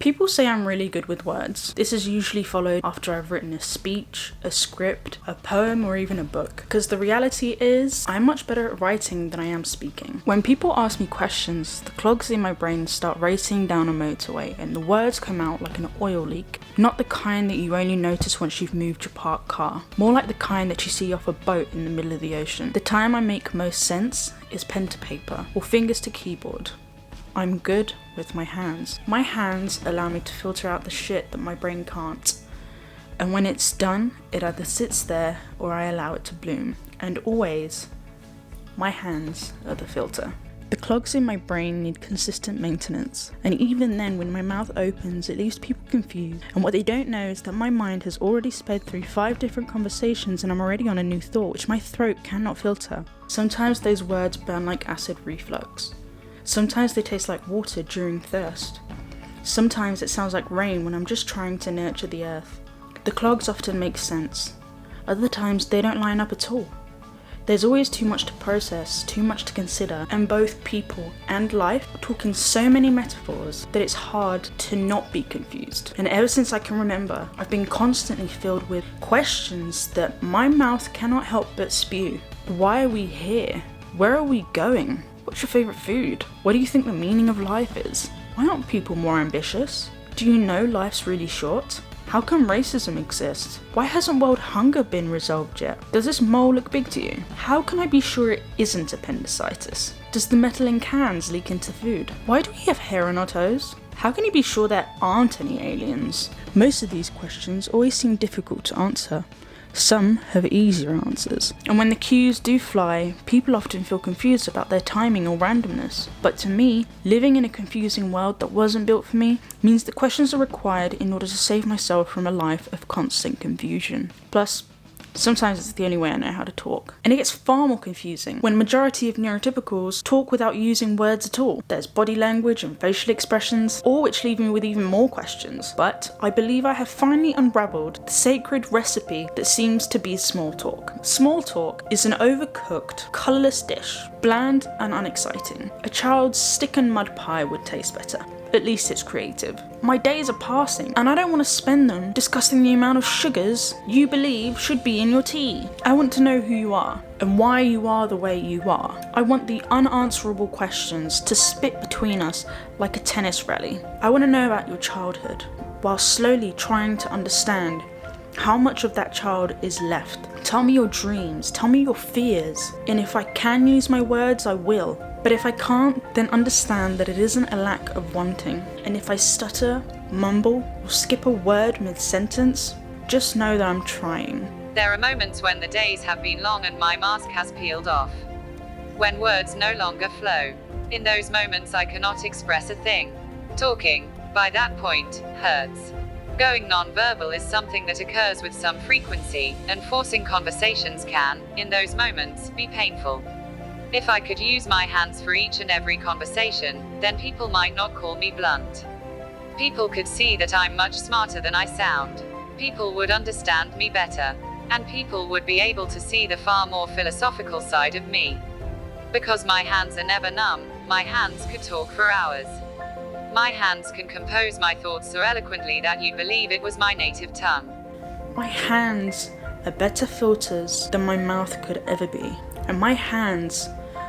People say I'm really good with words. This is usually followed after I've written a speech, a script, a poem, or even a book. Because the reality is, I'm much better at writing than I am speaking. When people ask me questions, the clogs in my brain start racing down a motorway and the words come out like an oil leak. Not the kind that you only notice once you've moved your parked car. More like the kind that you see off a boat in the middle of the ocean. The time I make most sense is pen to paper or fingers to keyboard. I'm good with my hands. My hands allow me to filter out the shit that my brain can't. And when it's done, it either sits there or I allow it to bloom. And always, my hands are the filter. The clogs in my brain need consistent maintenance. And even then, when my mouth opens, it leaves people confused. And what they don't know is that my mind has already sped through 5 different conversations and I'm already on a new thought, which my throat cannot filter. Sometimes those words burn like acid reflux. Sometimes they taste like water during thirst. Sometimes it sounds like rain when I'm just trying to nurture the earth. The clogs often make sense. Other times they don't line up at all. There's always too much to process, too much to consider, and both people and life talk in so many metaphors that it's hard to not be confused. And ever since I can remember, I've been constantly filled with questions that my mouth cannot help but spew. Why are we here? Where are we going? What's your favourite food? What do you think the meaning of life is? Why aren't people more ambitious? Do you know life's really short? How come racism exists? Why hasn't world hunger been resolved yet? Does this mole look big to you? How can I be sure it isn't appendicitis? Does the metal in cans leak into food? Why do we have hair on our toes? How can you be sure there aren't any aliens? Most of these questions always seem difficult to answer. Some have easier answers. And when the cues do fly, people often feel confused about their timing or randomness. But to me, living in a confusing world that wasn't built for me means that questions are required in order to save myself from a life of constant confusion. Plus, sometimes it's the only way I know how to talk. And it gets far more confusing when majority of neurotypicals talk without using words at all. There's body language and facial expressions, all which leave me with even more questions. But I believe I have finally unraveled the sacred recipe that seems to be small talk. Small talk is an overcooked, colourless dish, bland and unexciting. A child's stick and mud pie would taste better. At least it's creative. My days are passing, and I don't want to spend them discussing the amount of sugars you believe should be in your tea. I want to know who you are, and why you are the way you are. I want the unanswerable questions to spit between us like a tennis rally. I want to know about your childhood, while slowly trying to understand how much of that child is left. Tell me your dreams, tell me your fears, and if I can use my words, I will. But if I can't, then understand that it isn't a lack of wanting. And if I stutter, mumble, or skip a word mid-sentence, just know that I'm trying. There are moments when the days have been long and my mask has peeled off. When words no longer flow. In those moments I cannot express a thing. Talking, by that point, hurts. Going non-verbal is something that occurs with some frequency, and forcing conversations can, in those moments, be painful. If I could use my hands for each and every conversation, then people might not call me blunt. People could see that I'm much smarter than I sound. People would understand me better. And people would be able to see the far more philosophical side of me. Because my hands are never numb, my hands could talk for hours. My hands can compose my thoughts so eloquently that you'd believe it was my native tongue. My hands are better filters than my mouth could ever be. And my hands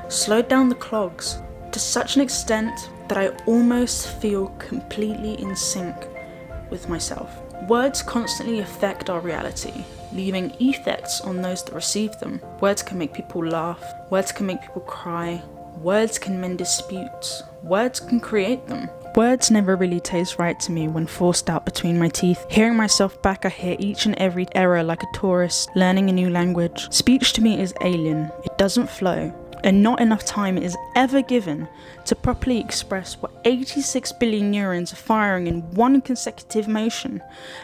slowed down the clogs to such an extent that I almost feel completely in sync with myself. Words constantly affect our reality, leaving effects on those that receive them. Words can make people laugh, words can make people cry, words can mend disputes, words can create them. Words never really taste right to me when forced out between my teeth. Hearing myself back, I hear each and every error like a tourist learning a new language. Speech to me is alien, it doesn't flow, and not enough time is ever given to properly express what 86 billion neurons are firing in one consecutive motion,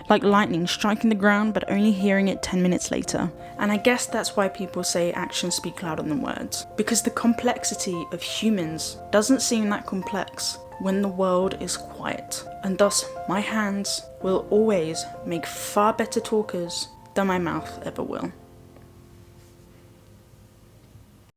like lightning striking the ground but only hearing it 10 minutes later. And I guess that's why people say actions speak louder than words, because the complexity of humans doesn't seem that complex when the world is quiet, and thus my hands will always make far better talkers than my mouth ever will.